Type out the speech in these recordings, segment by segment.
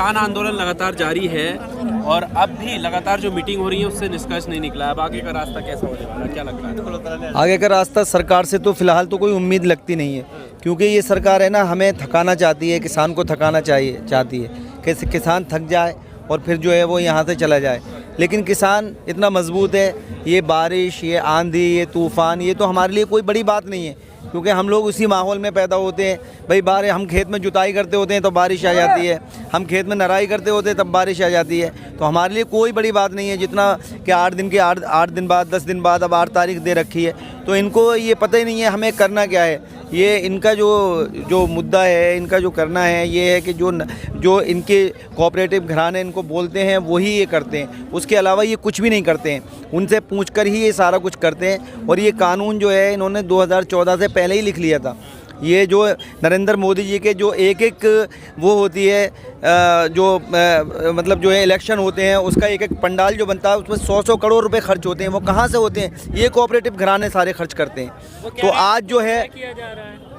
किसान आंदोलन लगातार जारी है और अब भी लगातार जो मीटिंग हो रही है उससे निष्कर्ष नहीं निकला। अब आगे का रास्ता कैसा होने वाला है, क्या लगता है? आगे का रास्ता सरकार से तो फिलहाल तो कोई उम्मीद लगती नहीं है, क्योंकि ये सरकार है ना हमें थकाना चाहती है, किसान को थकाना चाहती है कि किसान थक जाए और फिर जो है वो यहाँ से चला जाए। लेकिन किसान इतना मजबूत है, ये बारिश, ये आंधी, ये तूफ़ान, ये तो हमारे लिए कोई बड़ी बात नहीं है, क्योंकि हम लोग उसी माहौल में पैदा होते हैं। भाई बारिश, हम खेत में जुताई करते होते हैं तो बारिश आ जाती है, हम खेत में नराई करते होते हैं तब बारिश आ जाती है। तो हमारे लिए कोई बड़ी बात नहीं है, जितना कि 8 दिन बाद 10 दिन बाद अब 8 तारीख दे रखी है, तो इनको ये पता ही नहीं है हमें करना क्या है। ये इनका जो मुद्दा है, इनका जो करना है ये है कि जो इनके कोऑपरेटिव घराने इनको बोलते हैं वही ये करते हैं, उसके अलावा ये कुछ भी नहीं करते हैं। उनसे पूछकर ही ये सारा कुछ करते हैं। और ये कानून जो है इन्होंने 2014 से पहले ही लिख लिया था। ये जो नरेंद्र मोदी जी के जो एक वो होती है मतलब जो है इलेक्शन होते हैं, उसका एक पंडाल जो बनता है उसमें 100 करोड़ रुपए खर्च होते हैं। वो कहाँ से होते हैं? ये कोऑपरेटिव घराने सारे खर्च करते हैं। तो आज जो है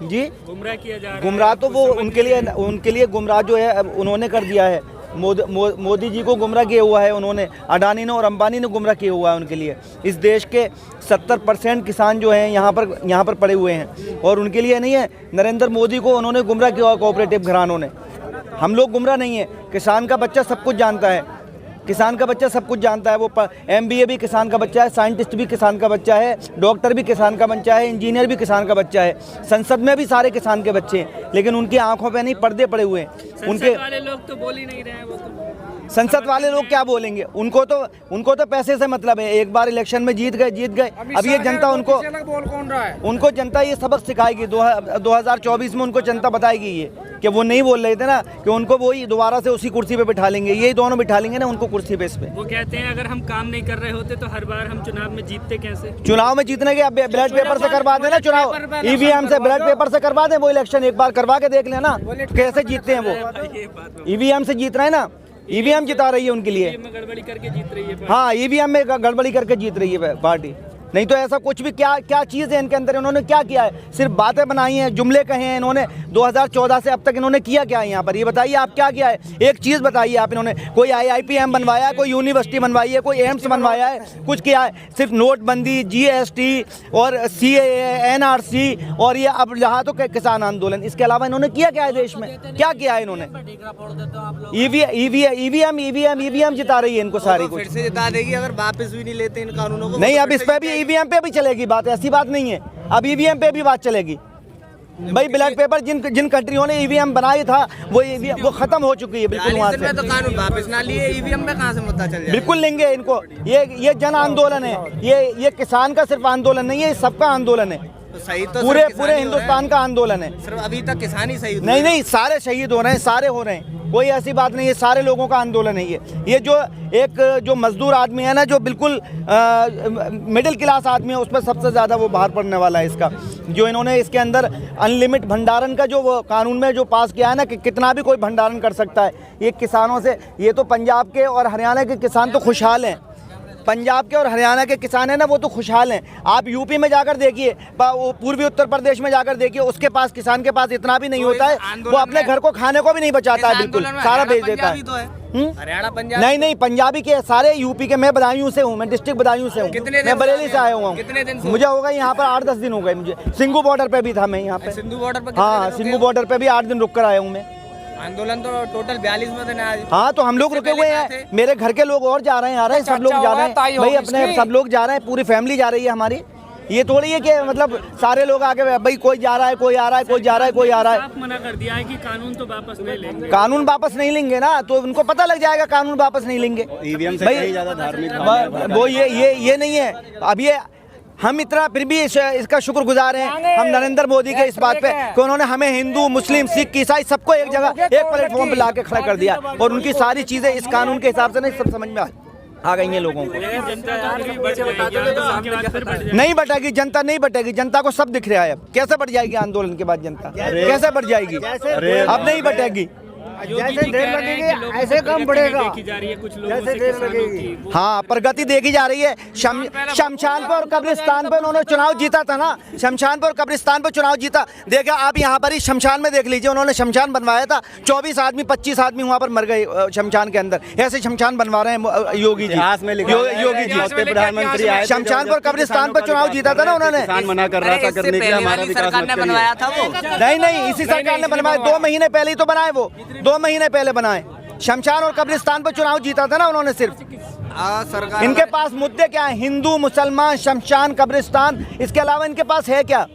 जी गुमराह किया जा रहा है। गुमराह तो वो उनके लिए गुमराह जो है उन्होंने कर दिया है। मोदी जी को गुमराह किया हुआ है उन्होंने, अडानी ने और अंबानी ने गुमराह किया हुआ है उनके लिए। इस देश के 70% किसान जो हैं यहाँ पर पड़े हुए हैं और उनके लिए नहीं है। नरेंद्र मोदी को उन्होंने गुमराह किया हुआ कोऑपरेटिव घरानों ने। हम लोग गुमराह नहीं है। किसान का बच्चा सब कुछ जानता है, किसान का बच्चा सब कुछ जानता है। वो MBA भी किसान का बच्चा है, साइंटिस्ट भी किसान का बच्चा है, डॉक्टर भी किसान का बच्चा है, इंजीनियर भी किसान का बच्चा है। संसद में भी सारे किसान के बच्चे हैं, लेकिन उनकी आंखों पे नहीं पर्दे पड़े हुए हैं। उनके वाले लोग तो बोल ही नहीं रहे हैं। वो तो संसद वाले लोग क्या बोलेंगे? उनको तो पैसे से मतलब है। एक बार इलेक्शन में जीत गए। अब ये जनता उनको जनता ये सबक सिखाएगी। 2024 में उनको जनता बताएगी ये कि वो नहीं बोल रहे थे ना, कि उनको वही दोबारा से उसी कुर्सी पे बिठा लेंगे। यही दोनों बिठा लेंगे ना उनको कुर्सी पे। इस पे वो कहते हैं अगर हम काम नहीं कर रहे होते तो हर बार हम चुनाव में जीतते कैसे? चुनाव में जीतने के बैलेट पेपर से करवा देना चुनाव, EVM से बैलेट पेपर से करवा दें वो इलेक्शन। एक बार करवा के देख लेना कैसे जीतते हैं वो। EVM से जीत रहे हैं ना, EVM जिता रही है उनके लिए। गड़बड़ी करके जीत रही है। हाँ, EVM में गड़बड़ी करके जीत रही है पार्टी। नहीं तो ऐसा कुछ भी क्या चीज़ है इनके अंदर? इन्होंने क्या किया है? सिर्फ बातें बनाई हैं, जुमले कहे हैं इन्होंने। 2014 से अब तक इन्होंने किया क्या है यहाँ पर? ये बताइए आप क्या किया है? एक चीज़ बताइए आप। इन्होंने कोई IIPM बनवाया है, कोई यूनिवर्सिटी बनवाई है, कोई एम्स बनवाया है, कुछ किया है? सिर्फ नोटबंदी, GST और CAA, NRC और ये अब यहाँ तो किसान आंदोलन। इसके अलावा इन्होंने किया क्या है देश में? क्या किया है इन्होंने? EVM जिता रही है इनको सारी कुछ। फिर से जिता देगी अगर वापस भी नहीं लेते इन कानूनों को। नहीं, अब इस पे भी EVM पे भी चलेगी बात, ऐसी बात नहीं है। अब EVM पे भी बात चलेगी भाई। बैलेट पेपर जिन कंट्रियों ने EVM बनाया था वो खत्म हो चुकी है बिल्कुल। वहाँ से तो कानून वापस ना लिए, EVM में कहाँ से मुद्दा चल जाए? बिल्कुल लेंगे इनको। ये जन आंदोलन है, ये किसान का सिर्फ आंदोलन नहीं है, ये सबका आंदोलन है। तो सही तो पूरे हिंदुस्तान का आंदोलन है। सिर्फ अभी तक किसान ही शहीद नहीं, सारे शहीद हो रहे हैं, सारे हो रहे हैं। कोई ऐसी बात नहीं है, सारे लोगों का आंदोलन है ये जो मजदूर आदमी है ना, जो बिल्कुल मिडिल क्लास आदमी है, उस पर सबसे ज़्यादा वो बाहर पड़ने वाला है इसका। जो इन्होंने इसके अंदर अनलिमिट भंडारण का जो वो कानून में जो पास किया है ना, कि कितना भी कोई भंडारण कर सकता है। ये किसानों से, ये तो पंजाब के और हरियाणा के किसान तो खुशहाल हैं। पंजाब के और हरियाणा के किसान हैं ना, वो तो खुशहाल हैं। आप यूपी में जाकर देखिए, पूर्वी उत्तर प्रदेश में जाकर देखिए, उसके पास, किसान के पास इतना भी नहीं होता है। वो अपने घर को खाने को भी नहीं बचाता है, बिल्कुल सारा बेच देता है। हरियाणा पंजाब नहीं, पंजाबी के सारे यूपी के। मैं बदायूं से हूँ, मैं डिस्ट्रिक्ट बदायूं से हूँ, मैं बरेली से आया हुआ हूँ। मुझे हो गए यहाँ पर 8-10 दिन हो गए मुझे। सिंगू बॉर्डर पे भी था मैं यहाँ पे। सिंधु बॉर्डर पर? हाँ, सिंगू बॉर्डर पे भी 8 दिन रुक कर आया हूँ मैं। आंदोलन तो टोटल 42 में थे आज। हाँ, तो हम लोग रुके हुए हैं। मेरे घर के लोग और जा रहे हैं, आ रहे हैं, सब लोग जा रहे हैं भाई, अपने सब लोग जा रहे हैं, पूरी फैमिली जा रही है हमारी। ये थोड़ी है कि मतलब सारे लोग आगे भाई कोई जा रहा है, कोई आ रहा है, कोई जा रहा है, कोई आ रहा है। मना कर दिया है कि कानून तो वापस नहीं लेंगे। कानून वापस नहीं लेंगे ना, तो उनको पता लग जाएगा कानून वापस नहीं लेंगे। भाई ज्यादा धार्मिक वो ये नहीं है। अब ये हम इतना फिर भी इसका शुक्रगुजार हैं हम नरेंद्र मोदी के इस बात पे कि उन्होंने हमें हिंदू, मुस्लिम, सिख, ईसाई सबको एक जगह एक प्लेटफॉर्म पे लाके खड़ा कर दिया। और उनकी सारी चीजें इस कानून के हिसाब से नहीं सब समझ में आ गई हैं लोगों को। नहीं बटेगी जनता, नहीं बटेगी जनता को सब दिख रहा है। अब कैसे बढ़ जाएगी आंदोलन के बाद जनता? कैसे बढ़ जाएगी? अब नहीं बटेगी। जैसे देर लगेगी ऐसे काम बढ़ेगा। देखी जा रही है कुछ लोगों से किसानों की। हाँ, प्रगति देखी जा रही है। शमशान पर और कब्रिस्तान पर उन्होंने चुनाव जीता था ना, शमशान पर और कब्रिस्तान पर चुनाव जीता। देखा आप यहाँ पर ही शमशान में देख लीजिए, उन्होंने शमशान बनवाया था, 24 आदमी 25 आदमी वहाँ पर मर गए शमशान के अंदर। ऐसे शमशान बनवा रहे हैं योगी जी, योगी जी प्रधानमंत्री आए, शमशान पर कब्रिस्तान पर चुनाव जीता था ना उन्होंने। मना कर रहा था करने के लिए, हमारा विकास मत करिए। बनवाया था वो। नहीं, इसी सरकार ने बनवाया, 2 महीने पहले ही तो बनाए, वो 2 महीने पहले बनाए। शमशान और कब्रिस्तान पर चुनाव जीता था ना उन्होंने सिर्फ। सरकार इनके पास मुद्दे क्या है? हिंदू, मुसलमान, शमशान, कब्रिस्तान, इसके अलावा इनके पास है क्या?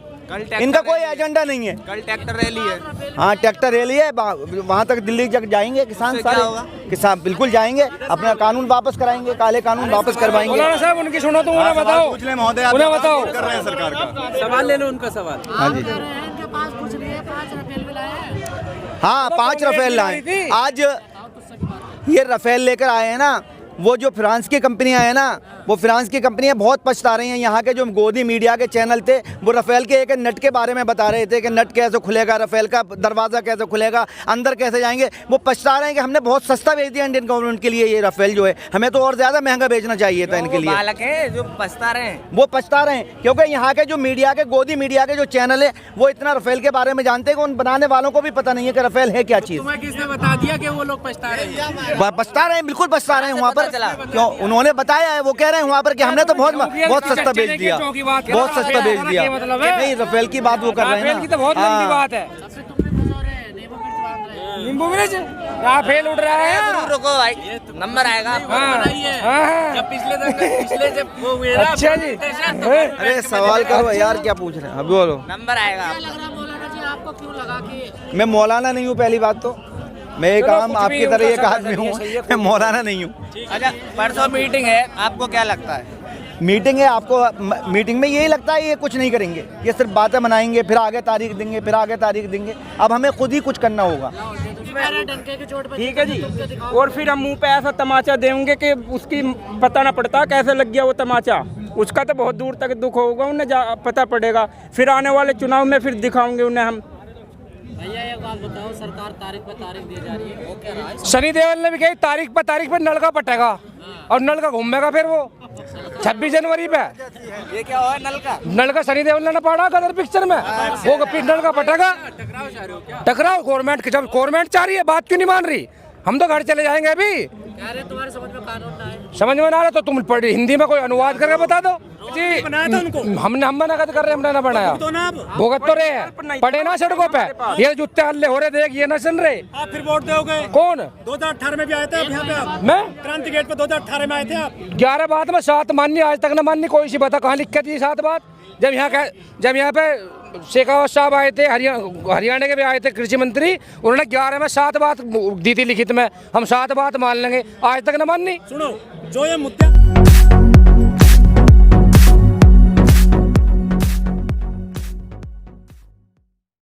इनका कोई एजेंडा नहीं है। कल ट्रैक्टर रैली है। हाँ, ट्रैक्टर रैली है, वहाँ तक दिल्ली तक जाएंगे किसान, सारे किसान बिल्कुल जाएंगे, अपना कानून वापस कराएंगे, काले कानून वापस करवाएंगे। साहब उनकी सुनो तो उन्हें बताओ, उन्हें बताओ कर रहे हैं सरकार का सवाल ले लो उनका सवाल। हाँ जी, हाँ 5 रफेल लाए। आज ये रफेल लेकर आए हैं ना, वो जो फ्रांस की कंपनियां हैं ना, वो फ्रांस की कंपनियां बहुत पछता रही हैं। यहाँ के जो गोदी मीडिया के चैनल थे, वो रफेल के एक नट के बारे में बता रहे थे कि नट कैसे खुलेगा, रफेल का दरवाज़ा कैसे खुलेगा, अंदर कैसे जाएंगे। वो पछता रहे हैं कि हमने बहुत सस्ता बेच दिया इंडियन गवर्नमेंट के लिए ये रफेल जो है, हमें तो और ज़्यादा महंगा बेचना चाहिए था इनके लिए। बालक है जो पछता रहे हैं, वो पछता रहे हैं क्योंकि यहाँ के जो मीडिया के, गोदी मीडिया के जो चैनल है, वो इतना रफेल के बारे में जानते हैं कि उन बनाने वालों को भी पता नहीं है कि रफेल है क्या चीज़। तुम्हें किसने बता दिया कि वो लोग पछता रहे हैं? पछता रहे हैं, बिल्कुल पछता रहे हैं। वहाँ पर क्यों उन्होंने बताया है, वो कह रहे हैं वहाँ पर कि हमने तो बहुत सस्ता बेच दिया, बहुत सस्ता बेच दिया। नहीं, रफेल की बात वो कर रहे हैं ना, बहुत लंबी बात है। नींबू मिर्च राफेल उड़ रहा है। रुको भाई, नंबर आएगा। जब पिछले जब वो हुए ना, अच्छा जी, अरे सवाल करो यार, क्या पूछ रहे हैं? अब बोलो। नंबर आएगा। आपको क्यों लगा कि मैं मौलाना नहीं हूँ, पहली बात तो मैं एक आम आपकी तरह एक आदमी हूँ, मैं मौलाना नहीं हूँ। अच्छा, परसों मीटिंग है, आपको क्या लगता है? मीटिंग है, आपको मीटिंग में यही लगता है ये कुछ नहीं करेंगे, ये सिर्फ बातें बनाएंगे, फिर आगे तारीख देंगे, फिर आगे तारीख देंगे। अब हमें खुद ही कुछ करना होगा। ठीक है जी। और फिर हम मुंह पे ऐसा तमाचा देंगे कि उसकी पता ना पड़ता कैसे लग गया वो तमाचा, उसका तो बहुत दूर तक दुख होगा, उन्हें पता पड़ेगा। फिर आने वाले चुनाव में फिर दिखाओगे उन्हें हम। भैया एक बात बताओ, सरकार तारीख पर तारीख दी जा रही है, वो क्या रहा है? सनी देओल ने भी कही तारीख पर नल का पटेगा और नल का घूमेगा फिर वो 26 जनवरी पे। ये क्या हुआ नल का? नल का सनी देओल ने पढ़ा गदर पिक्चर में, वो नल का पटेगा। टकराव गवर्नमेंट, जब गवर्नमेंट चाह रही है, बात क्यों नहीं मान रही? हम तो घर चले जाएंगे अभी। तुम्हारे समझ में कानून ना है, समझ में ना आ रहा तो तुम पढ़ हिंदी में कोई अनुवाद करके बता दो जी। हम मना कर रहे, हमने ना बनाया, भुगत तो रहे हैं, पड़े ना सड़कों पे, ये जूते हल्ले हो रहे, देख ये ना सुन रहे। आप फिर वोट दोगे? कौन? 2018 में भी आए थे आप यहाँ पे? आप मैं क्रांति गेट पे 2018 में आए थे आप? 11 बात में 7 माननी, आज तक ना माननी। कोई सी बता कहाँ लिख के थी 7 बात? जब यहाँ पे शेखावत साहब आए थे, हरियाणा के भी आए थे कृषि मंत्री, उन्होंने 11 में 7 बात दी थी लिखित में, हम 7 बात मान लेंगे, आज तक न माननी। सुनो, जो ये मुद्दा